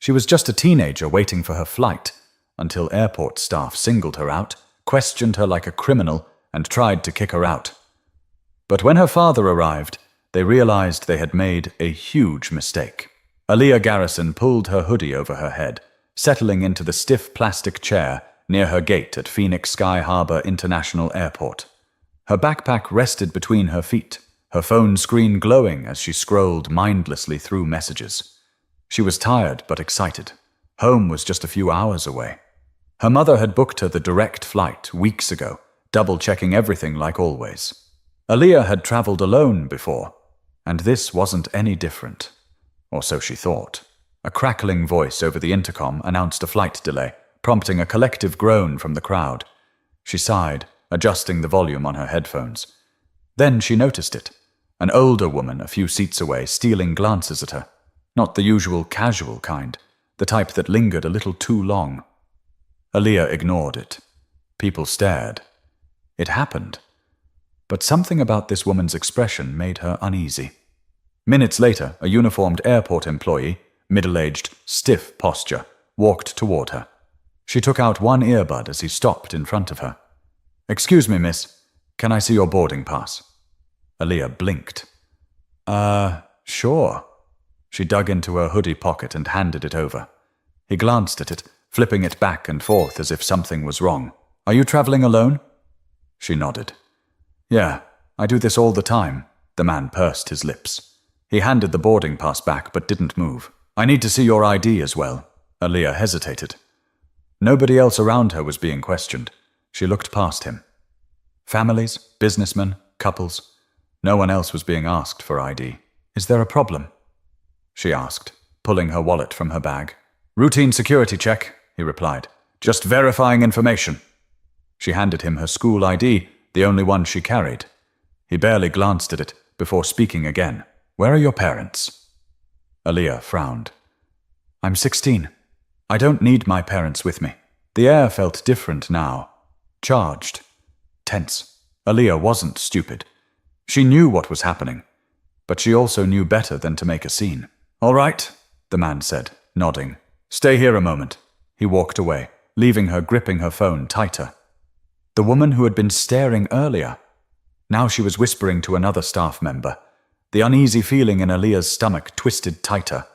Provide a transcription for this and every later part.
She was just a teenager waiting for her flight, until airport staff singled her out, questioned her like a criminal, and tried to kick her out. But when her father arrived, they realized they had made a huge mistake. Aaliyah Garrison pulled her hoodie over her head, settling into the stiff plastic chair near her gate at Phoenix Sky Harbor International Airport. Her backpack rested between her feet, her phone screen glowing as she scrolled mindlessly through messages. She was tired but excited. Home was just a few hours away. Her mother had booked her the direct flight weeks ago, double-checking everything like always. Aaliyah had traveled alone before, and this wasn't any different. Or so she thought. A crackling voice over the intercom announced a flight delay, prompting a collective groan from the crowd. She sighed, adjusting the volume on her headphones. Then she noticed it. An older woman a few seats away, stealing glances at her. Not the usual casual kind, the type that lingered a little too long. Aaliyah ignored it. People stared. It happened. But something about this woman's expression made her uneasy. Minutes later, a uniformed airport employee, middle-aged, stiff posture, walked toward her. She took out one earbud as he stopped in front of her. "Excuse me, miss. Can I see your boarding pass?" Aaliyah blinked. Sure." She dug into her hoodie pocket and handed it over. He glanced at it, flipping it back and forth as if something was wrong. "Are you traveling alone?" She nodded. "Yeah, I do this all the time." The man pursed his lips. He handed the boarding pass back but didn't move. "I need to see your ID as well." Aaliyah hesitated. Nobody else around her was being questioned. She looked past him. Families, businessmen, couples. No one else was being asked for ID. "Is there a problem?" she asked, pulling her wallet from her bag. "Routine security check," he replied. "Just verifying information." She handed him her school ID, the only one she carried. He barely glanced at it before speaking again. "Where are your parents?" Aaliyah frowned. "I'm 16. I don't need my parents with me." The air felt different now. Charged. Tense. Aaliyah wasn't stupid. She knew what was happening, but she also knew better than to make a scene. "All right," the man said, nodding. "Stay here a moment." He walked away, leaving her gripping her phone tighter. The woman who had been staring earlier. Now she was whispering to another staff member. The uneasy feeling in Aaliyah's stomach twisted tighter.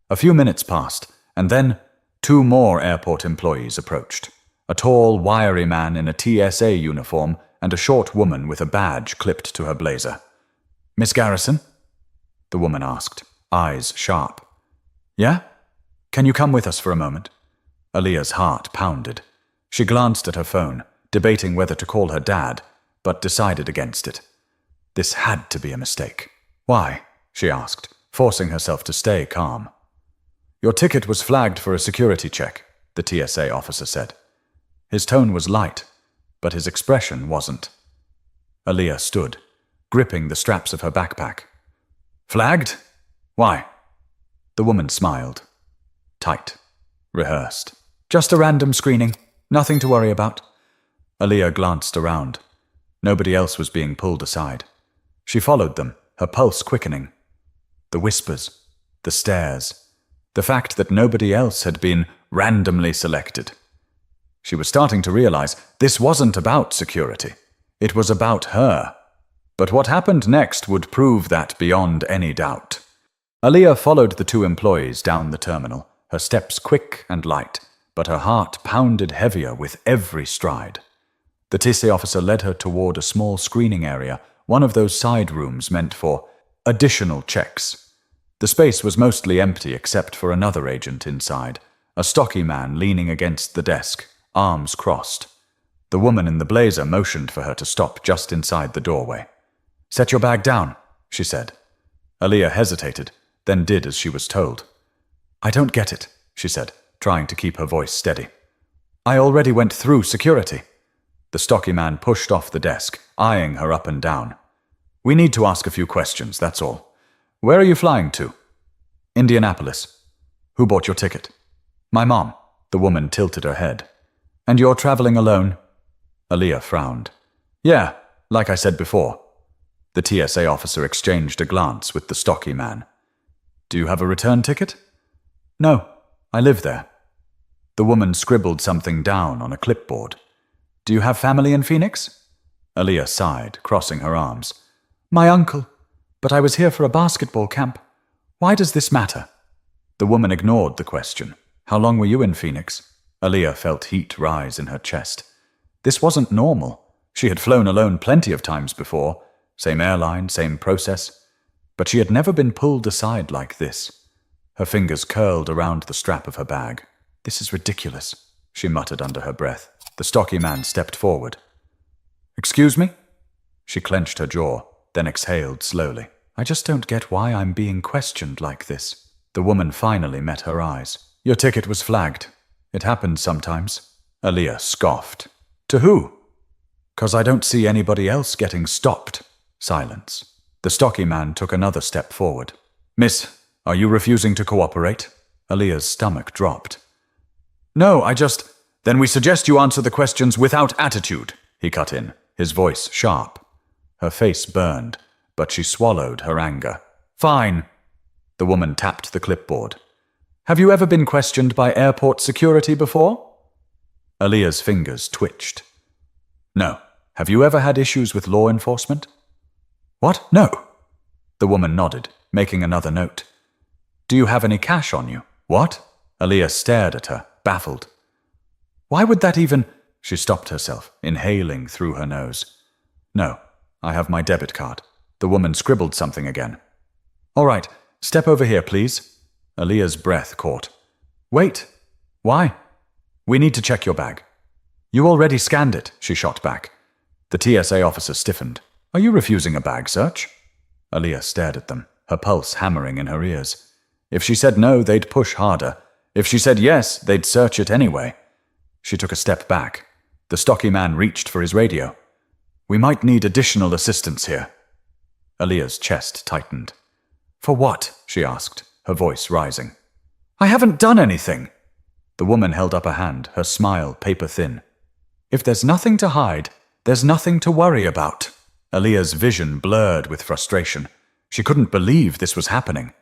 A few minutes passed, and then 2 more airport employees approached. A tall, wiry man in a TSA uniform and a short woman with a badge clipped to her blazer. "Miss Garrison?" the woman asked, eyes sharp. "Yeah? Can you come with us for a moment?" Aaliyah's heart pounded. She glanced at her phone, debating whether to call her dad, but decided against it. This had to be a mistake. "Why?" she asked, forcing herself to stay calm. "Your ticket was flagged for a security check," the TSA officer said. His tone was light, but his expression wasn't. Aaliyah stood, gripping the straps of her backpack. "Flagged? Why?" The woman smiled. Tight. Rehearsed. "Just a random screening. Nothing to worry about." Aaliyah glanced around. Nobody else was being pulled aside. She followed them, her pulse quickening. The whispers, the stares, the fact that nobody else had been randomly selected. She was starting to realize this wasn't about security. It was about her. But what happened next would prove that beyond any doubt. Aaliyah followed the 2 employees down the terminal, her steps quick and light, but her heart pounded heavier with every stride. The TSA officer led her toward a small screening area, one of those side rooms meant for additional checks. The space was mostly empty except for another agent inside, a stocky man leaning against the desk, arms crossed. The woman in the blazer motioned for her to stop just inside the doorway. "Set your bag down," she said. Aaliyah hesitated, then did as she was told. "I don't get it," she said, trying to keep her voice steady. "I already went through security." The stocky man pushed off the desk, eyeing her up and down. "We need to ask a few questions, that's all. Where are you flying to?" "Indianapolis." "Who bought your ticket?" "My mom." The woman tilted her head. "And you're traveling alone?" Aaliyah frowned. "Yeah, like I said before." The TSA officer exchanged a glance with the stocky man. "Do you have a return ticket?" "No, I live there. The woman scribbled something down on a clipboard. Do you have family in Phoenix? Aaliyah sighed, crossing her arms. My uncle, but I was here for a basketball camp. Why does this matter? The woman ignored the question. How long were you in Phoenix? Aaliyah felt heat rise in her chest. This wasn't normal. She had flown alone plenty of times before. Same airline, same process. But she had never been pulled aside like this. Her fingers curled around the strap of her bag. This is ridiculous, she muttered under her breath. The stocky man stepped forward. Excuse me? She clenched her jaw, then exhaled slowly. I just don't get why I'm being questioned like this. The woman finally met her eyes. Your ticket was flagged. It happens sometimes. Aaliyah scoffed. To who? 'Cause I don't see anybody else getting stopped. Silence. The stocky man took another step forward. Miss, are you refusing to cooperate? Aaliyah's stomach dropped. No, Then we suggest you answer the questions without attitude, he cut in, his voice sharp. Her face burned, but she swallowed her anger. Fine. The woman tapped the clipboard. Have you ever been questioned by airport security before? Aaliyah's fingers twitched. No. Have you ever had issues with law enforcement? What? No. The woman nodded, making another note. Do you have any cash on you? What? Aaliyah stared at her, baffled. Why would that even... She stopped herself, inhaling through her nose. No, I have my debit card. The woman scribbled something again. All right, step over here, please. Aaliyah's breath caught. Wait. Why? We need to check your bag. You already scanned it, she shot back. The TSA officer stiffened. Are you refusing a bag search? Aaliyah stared at them, her pulse hammering in her ears. If she said no, they'd push harder. If she said yes, they'd search it anyway. She took a step back. The stocky man reached for his radio. We might need additional assistance here. Aaliyah's chest tightened. For what? She asked, her voice rising. I haven't done anything. The woman held up a hand, her smile paper-thin. If there's nothing to hide, there's nothing to worry about. Aaliyah's vision blurred with frustration. She couldn't believe this was happening.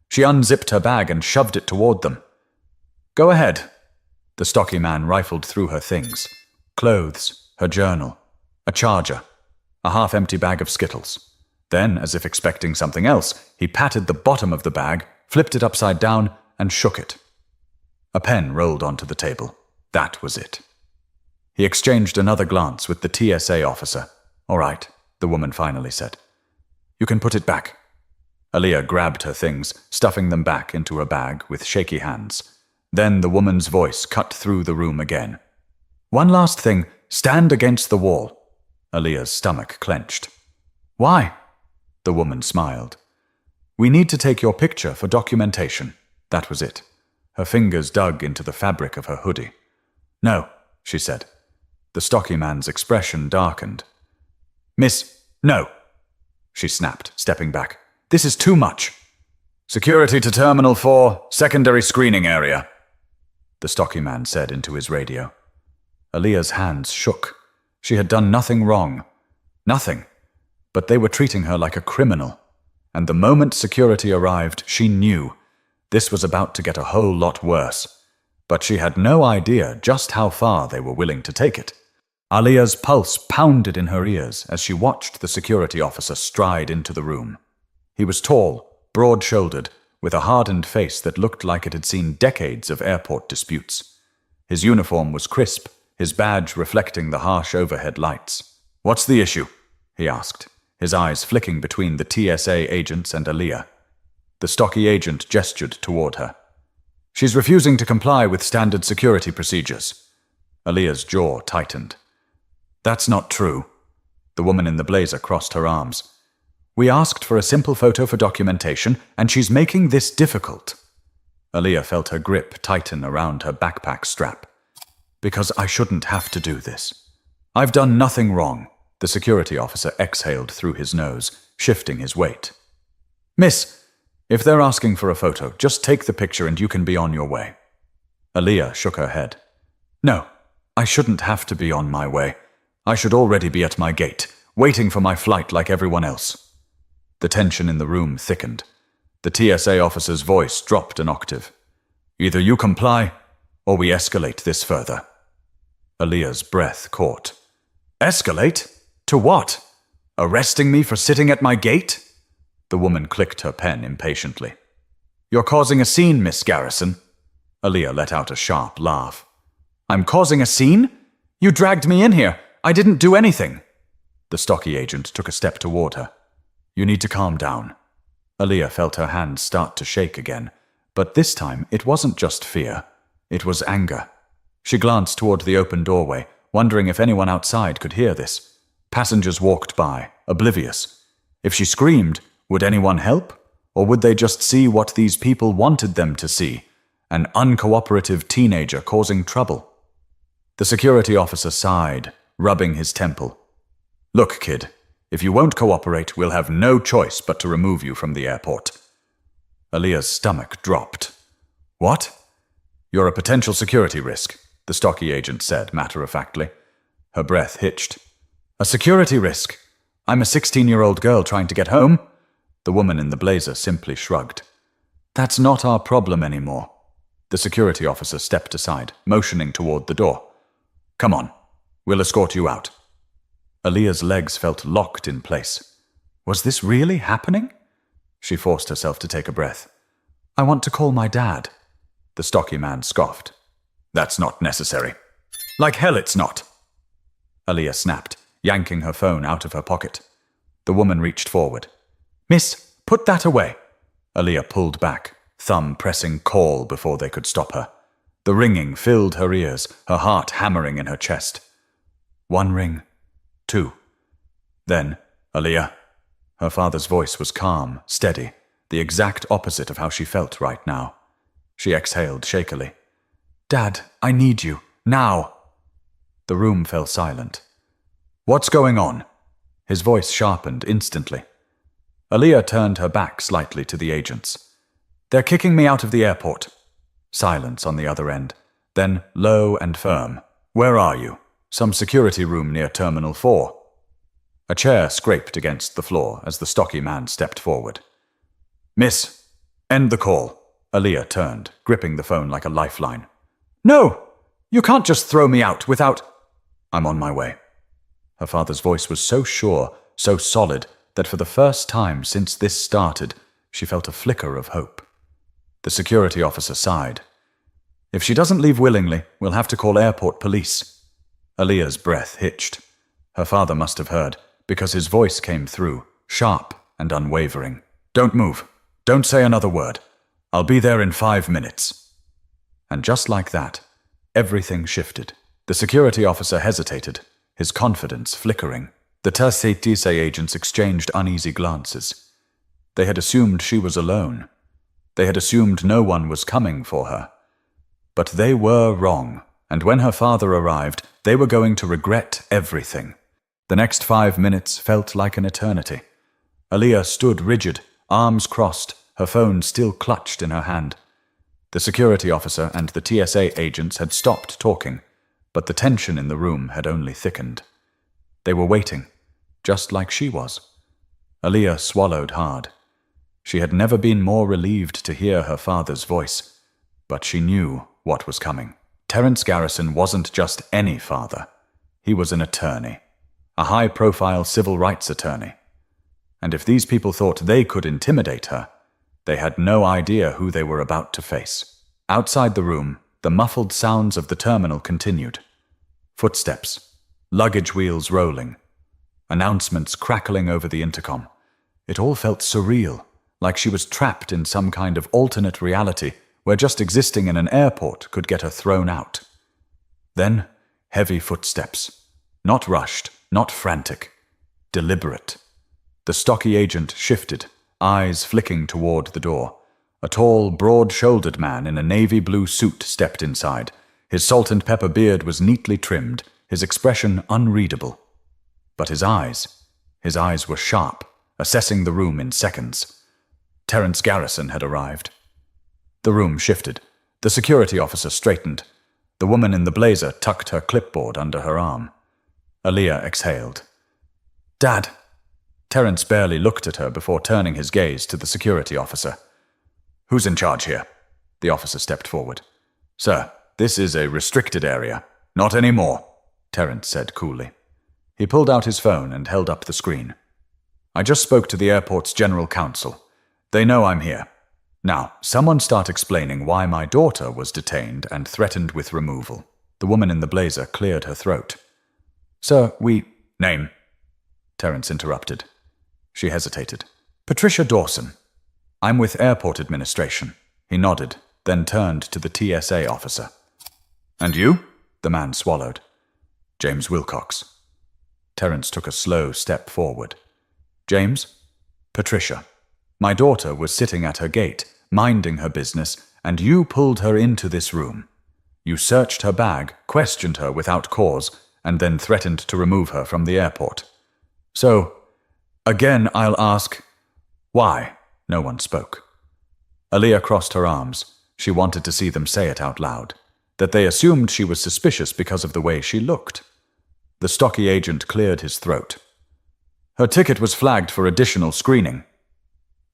She unzipped her bag and shoved it toward them. Go ahead. The stocky man rifled through her things. Clothes, her journal, a charger, a half-empty bag of Skittles. Then, as if expecting something else, he patted the bottom of the bag, flipped it upside down, and shook it. A pen rolled onto the table. That was it. He exchanged another glance with the TSA officer. All right, the woman finally said. You can put it back. Aaliyah grabbed her things, stuffing them back into her bag with shaky hands. Then the woman's voice cut through the room again. One last thing, stand against the wall. Aaliyah's stomach clenched. Why? The woman smiled. We need to take your picture for documentation. That was it. Her fingers dug into the fabric of her hoodie. No, she said. The stocky man's expression darkened. Miss, no, she snapped, stepping back. This is too much. Security to Terminal 4, secondary screening area, the stocky man said into his radio. Aaliyah's hands shook. She had done nothing wrong. Nothing. But they were treating her like a criminal. And the moment security arrived, she knew this was about to get a whole lot worse. But she had no idea just how far they were willing to take it. Aaliyah's pulse pounded in her ears as she watched the security officer stride into the room. He was tall, broad-shouldered, with a hardened face that looked like it had seen decades of airport disputes. His uniform was crisp, his badge reflecting the harsh overhead lights. What's the issue? He asked, his eyes flicking between the TSA agents and Aaliyah. The stocky agent gestured toward her. She's refusing to comply with standard security procedures. Aaliyah's jaw tightened. That's not true. The woman in the blazer crossed her arms. We asked for a simple photo for documentation, and she's making this difficult. Aaliyah felt her grip tighten around her backpack strap. Because I shouldn't have to do this. I've done nothing wrong. The security officer exhaled through his nose, shifting his weight. Miss, if they're asking for a photo, just take the picture and you can be on your way. Aaliyah shook her head. No, I shouldn't have to be on my way. I should already be at my gate, waiting for my flight like everyone else. The tension in the room thickened. The TSA officer's voice dropped an octave. Either you comply, or we escalate this further. Aaliyah's breath caught. Escalate? To what? Arresting me for sitting at my gate? The woman clicked her pen impatiently. You're causing a scene, Miss Garrison. Aaliyah let out a sharp laugh. I'm causing a scene? You dragged me in here. I didn't do anything. The stocky agent took a step toward her. You need to calm down. Aaliyah felt her hands start to shake again, but this time it wasn't just fear. It was anger. She glanced toward the open doorway, wondering if anyone outside could hear this. Passengers walked by, oblivious. If she screamed, would anyone help? Or would they just see what these people wanted them to see? An uncooperative teenager causing trouble. The security officer sighed, rubbing his temple. Look, kid, if you won't cooperate, we'll have no choice but to remove you from the airport. Aaliyah's stomach dropped. What? You're a potential security risk, the stocky agent said matter-of-factly. Her breath hitched. A security risk? I'm a 16-year-old girl trying to get home? The woman in the blazer simply shrugged. That's not our problem anymore. The security officer stepped aside, motioning toward the door. Come on, we'll escort you out. Aaliyah's legs felt locked in place. Was this really happening? She forced herself to take a breath. I want to call my dad. The stocky man scoffed. That's not necessary. Like hell it's not. Aaliyah snapped, yanking her phone out of her pocket. The woman reached forward. Miss, put that away. Aaliyah pulled back, thumb pressing call before they could stop her. The ringing filled her ears, her heart hammering in her chest. 1 ring. 2. Then, Aaliyah. Her father's voice was calm, steady, the exact opposite of how she felt right now. She exhaled shakily. Dad, I need you. Now. The room fell silent. What's going on? His voice sharpened instantly. Aaliyah turned her back slightly to the agents. They're kicking me out of the airport. Silence on the other end. Then low and firm. Where are you? Some security room near Terminal 4. A chair scraped against the floor as the stocky man stepped forward. Miss, end the call. Aaliyah turned, gripping the phone like a lifeline. No! You can't just throw me out without... I'm on my way. Her father's voice was so sure, so solid, that for the first time since this started, she felt a flicker of hope. The security officer sighed. If she doesn't leave willingly, we'll have to call airport police. Aaliyah's breath hitched. Her father must have heard, because his voice came through, sharp and unwavering. Don't move. Don't say another word. I'll be there in 5 minutes. And just like that, everything shifted. The security officer hesitated, his confidence flickering. The TSATC agents exchanged uneasy glances. They had assumed she was alone. They had assumed no one was coming for her. But they were wrong, and when her father arrived, they were going to regret everything. The next 5 minutes felt like an eternity. Aaliyah stood rigid, arms crossed, her phone still clutched in her hand. The security officer and the TSA agents had stopped talking, but the tension in the room had only thickened. They were waiting, just like she was. Aaliyah swallowed hard. She had never been more relieved to hear her father's voice, but she knew what was coming. Terence Garrison wasn't just any father. He was an attorney, a high-profile civil rights attorney. And if these people thought they could intimidate her, they had no idea who they were about to face. Outside the room, the muffled sounds of the terminal continued. Footsteps, luggage wheels rolling, announcements crackling over the intercom. It all felt surreal, like she was trapped in some kind of alternate reality where just existing in an airport could get her thrown out. Then, heavy footsteps. Not rushed, not frantic. Deliberate. The stocky agent shifted, eyes flicking toward the door. A tall, broad-shouldered man in a navy blue suit stepped inside. His salt and pepper beard was neatly trimmed, his expression unreadable. But his eyes were sharp, assessing the room in seconds. Terence Garrison had arrived. The room shifted. The security officer straightened. The woman in the blazer tucked her clipboard under her arm. Aaliyah exhaled. Dad. Terence barely looked at her before turning his gaze to the security officer. Who's in charge here? The officer stepped forward. Sir, this is a restricted area. Not anymore, Terence said coolly. He pulled out his phone and held up the screen. I just spoke to the airport's general counsel. They know I'm here. Now, someone start explaining why my daughter was detained and threatened with removal. The woman in the blazer cleared her throat. Sir, Name, Terence interrupted. She hesitated. Patricia Dawson. I'm with Airport Administration. He nodded, then turned to the TSA officer. And you? The man swallowed. James Wilcox. Terence took a slow step forward. James? Patricia. My daughter was sitting at her gate, minding her business, and you pulled her into this room. You searched her bag, questioned her without cause, and then threatened to remove her from the airport. So, again I'll ask, why? No one spoke. Aaliyah crossed her arms. She wanted to see them say it out loud, that they assumed she was suspicious because of the way she looked. The stocky agent cleared his throat. Her ticket was flagged for additional screening.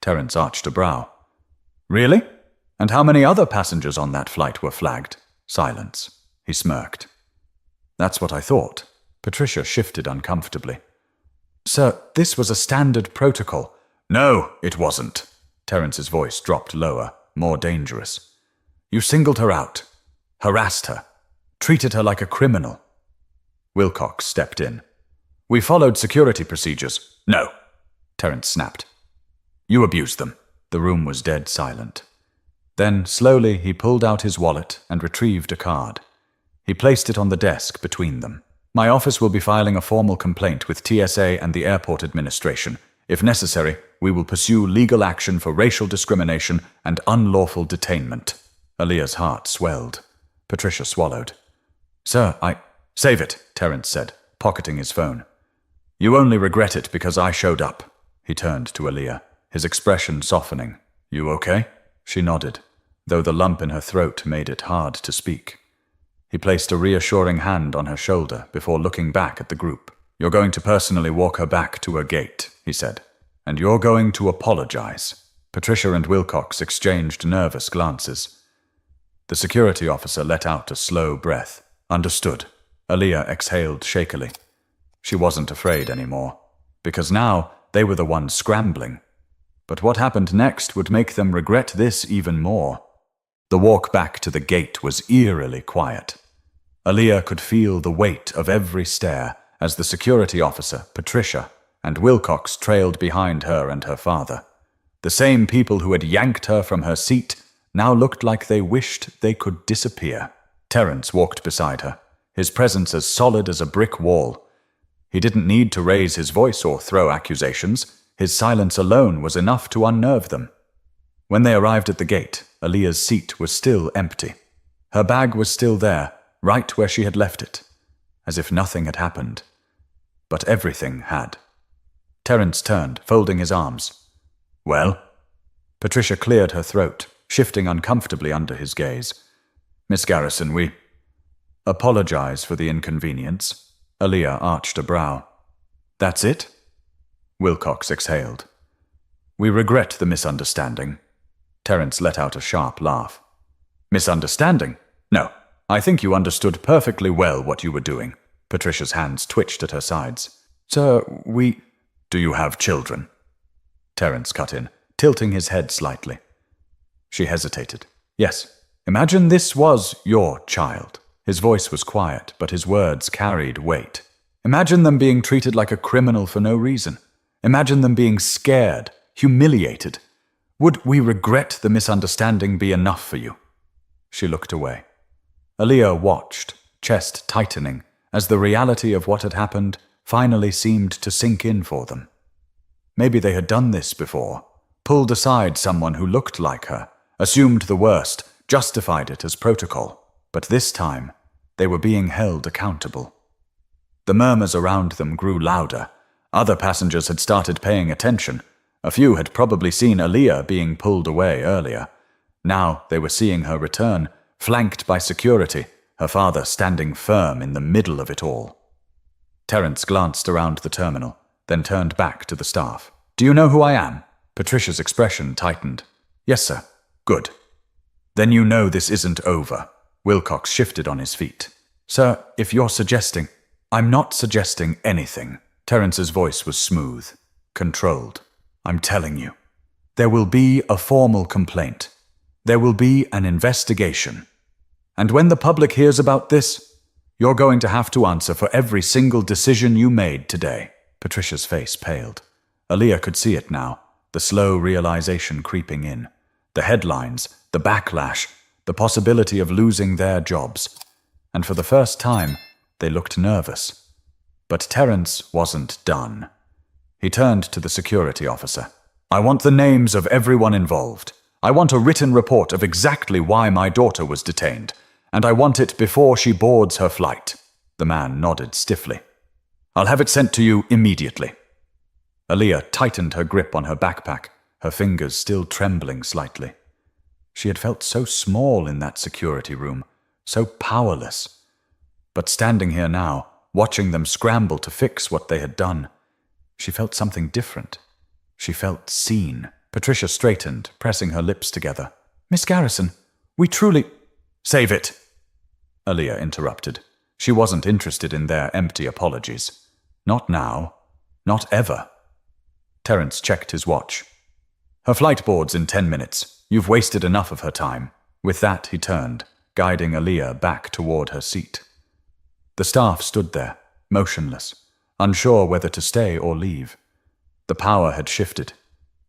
Terence arched a brow. Really? And how many other passengers on that flight were flagged? Silence. He smirked. That's what I thought. Patricia shifted uncomfortably. Sir, this was a standard protocol. No, it wasn't. Terence's voice dropped lower, more dangerous. You singled her out, harassed her, treated her like a criminal. Wilcox stepped in. We followed security procedures. No, Terence snapped. You abused them. The room was dead silent. Then, slowly, he pulled out his wallet and retrieved a card. He placed it on the desk between them. My office will be filing a formal complaint with TSA and the Airport Administration. If necessary, we will pursue legal action for racial discrimination and unlawful detainment. Aaliyah's heart swelled. Patricia swallowed. Sir, Save it, Terence said, pocketing his phone. You only regret it because I showed up. He turned to Aaliyah, his expression softening. You okay? She nodded, though the lump in her throat made it hard to speak. He placed a reassuring hand on her shoulder before looking back at the group. You're going to personally walk her back to her gate, he said, and you're going to apologize. Patricia and Wilcox exchanged nervous glances. The security officer let out a slow breath. Understood. Aaliyah exhaled shakily. She wasn't afraid anymore, because now they were the ones scrambling. But what happened next would make them regret this even more. The walk back to the gate was eerily quiet. Aaliyah could feel the weight of every stare as the security officer, Patricia, and Wilcox trailed behind her and her father. The same people who had yanked her from her seat now looked like they wished they could disappear. Terence walked beside her, his presence as solid as a brick wall. He didn't need to raise his voice or throw accusations. His silence alone was enough to unnerve them. When they arrived at the gate, Aaliyah's seat was still empty. Her bag was still there, right where she had left it, as if nothing had happened. But everything had. Terence turned, folding his arms. Well? Patricia cleared her throat, shifting uncomfortably under his gaze. Miss Garrison, we apologize for the inconvenience. Aaliyah arched a brow. That's it? Wilcox exhaled. We regret the misunderstanding. Terence let out a sharp laugh. Misunderstanding? No, I think you understood perfectly well what you were doing. Patricia's hands twitched at her sides. Sir, Do you have children? Terence cut in, tilting his head slightly. She hesitated. Yes. Imagine this was your child. His voice was quiet, but his words carried weight. Imagine them being treated like a criminal for no reason. Imagine them being scared, humiliated. Would we regret the misunderstanding be enough for you? She looked away. Aaliyah watched, chest tightening, as the reality of what had happened finally seemed to sink in for them. Maybe they had done this before, pulled aside someone who looked like her, assumed the worst, justified it as protocol. But this time, they were being held accountable. The murmurs around them grew louder. Other passengers had started paying attention. A few had probably seen Aaliyah being pulled away earlier. Now they were seeing her return, flanked by security, her father standing firm in the middle of it all. Terence glanced around the terminal, then turned back to the staff. Do you know who I am? Patricia's expression tightened. Yes, sir. Good. Then you know this isn't over. Wilcox shifted on his feet. Sir, if you're suggesting... I'm not suggesting anything. Terence's voice was smooth, controlled. I'm telling you. There will be a formal complaint. There will be an investigation. And when the public hears about this, you're going to have to answer for every single decision you made today. Patricia's face paled. Aaliyah could see it now, the slow realization creeping in. The headlines, the backlash, the possibility of losing their jobs. And for the first time, they looked nervous. But Terence wasn't done. He turned to the security officer. I want the names of everyone involved. I want a written report of exactly why my daughter was detained, and I want it before she boards her flight. The man nodded stiffly. I'll have it sent to you immediately. Aaliyah tightened her grip on her backpack, her fingers still trembling slightly. She had felt so small in that security room, so powerless. But standing here now, watching them scramble to fix what they had done, she felt something different. She felt seen. Patricia straightened, pressing her lips together. Miss Garrison, we truly... Save it! Aaliyah interrupted. She wasn't interested in their empty apologies. Not now. Not ever. Terence checked his watch. Her flight boards in 10 minutes. You've wasted enough of her time. With that, he turned, guiding Aaliyah back toward her seat. The staff stood there, motionless, unsure whether to stay or leave. The power had shifted,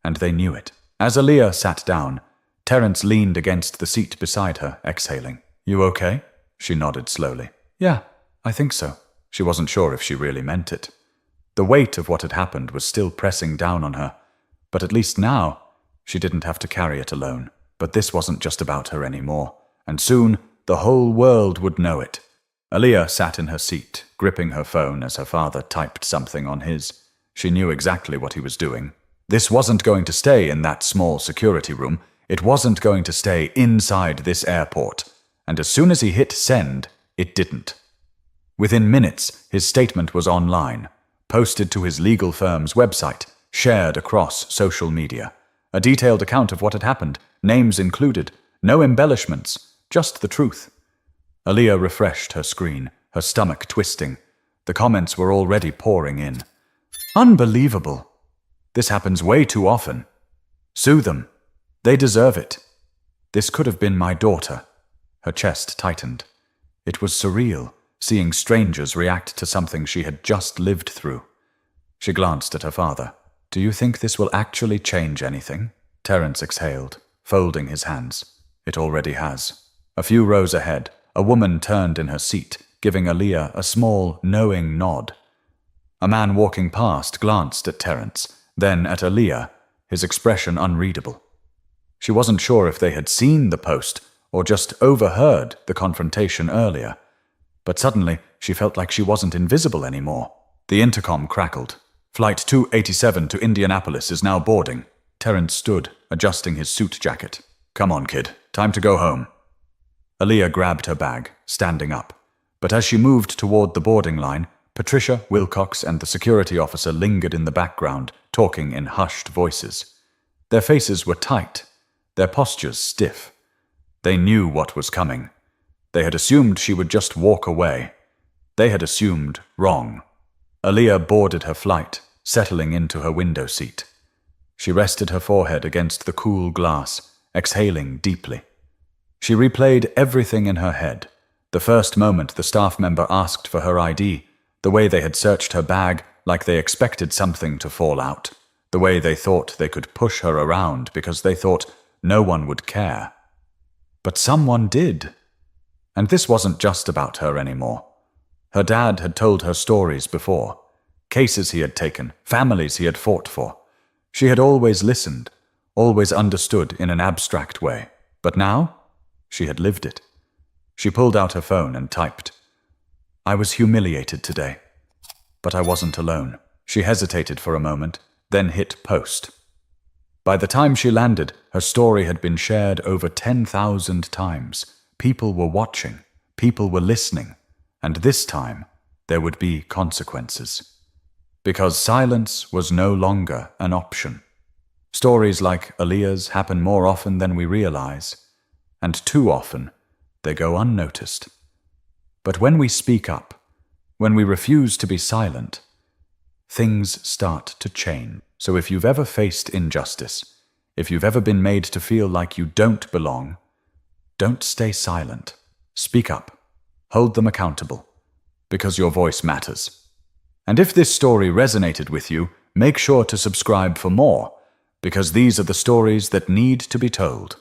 and they knew it. As Aaliyah sat down, Terence leaned against the seat beside her, exhaling. You okay? She nodded slowly. Yeah, I think so. She wasn't sure if she really meant it. The weight of what had happened was still pressing down on her, but at least now she didn't have to carry it alone. But this wasn't just about her anymore, and soon the whole world would know it. Aaliyah sat in her seat, gripping her phone as her father typed something on his. She knew exactly what he was doing. This wasn't going to stay in that small security room. It wasn't going to stay inside this airport. And as soon as he hit send, it didn't. Within minutes, his statement was online, posted to his legal firm's website, shared across social media. A detailed account of what had happened, names included, no embellishments, just the truth. Aaliyah refreshed her screen, her stomach twisting. The comments were already pouring in. Unbelievable. This happens way too often. Sue them. They deserve it. This could have been my daughter. Her chest tightened. It was surreal, seeing strangers react to something she had just lived through. She glanced at her father. Do you think this will actually change anything? Terence exhaled, folding his hands. It already has. A few rows ahead, a woman turned in her seat, giving Aaliyah a small, knowing nod. A man walking past glanced at Terence, then at Aaliyah, his expression unreadable. She wasn't sure if they had seen the post or just overheard the confrontation earlier. But suddenly, she felt like she wasn't invisible anymore. The intercom crackled. Flight 287 to Indianapolis is now boarding. Terence stood, adjusting his suit jacket. Come on, kid. Time to go home. Aaliyah grabbed her bag, standing up. But as she moved toward the boarding line, Patricia, Wilcox, and the security officer lingered in the background, talking in hushed voices. Their faces were tight, their postures stiff. They knew what was coming. They had assumed she would just walk away. They had assumed wrong. Aaliyah boarded her flight, settling into her window seat. She rested her forehead against the cool glass, exhaling deeply. She replayed everything in her head. The first moment the staff member asked for her ID, the way they had searched her bag like they expected something to fall out, the way they thought they could push her around because they thought no one would care. But someone did. And this wasn't just about her anymore. Her dad had told her stories before, cases he had taken, families he had fought for. She had always listened, always understood in an abstract way. But now, she had lived it. She pulled out her phone and typed. I was humiliated today, but I wasn't alone. She hesitated for a moment, then hit post. By the time she landed, her story had been shared over 10,000 times. People were watching, people were listening, and this time there would be consequences. Because silence was no longer an option. Stories like Aaliyah's happen more often than we realize, and too often they go unnoticed. But when we speak up, when we refuse to be silent, things start to change. So if you've ever faced injustice, if you've ever been made to feel like you don't belong, don't stay silent. Speak up. Hold them accountable, because your voice matters. And if this story resonated with you, make sure to subscribe for more, because these are the stories that need to be told.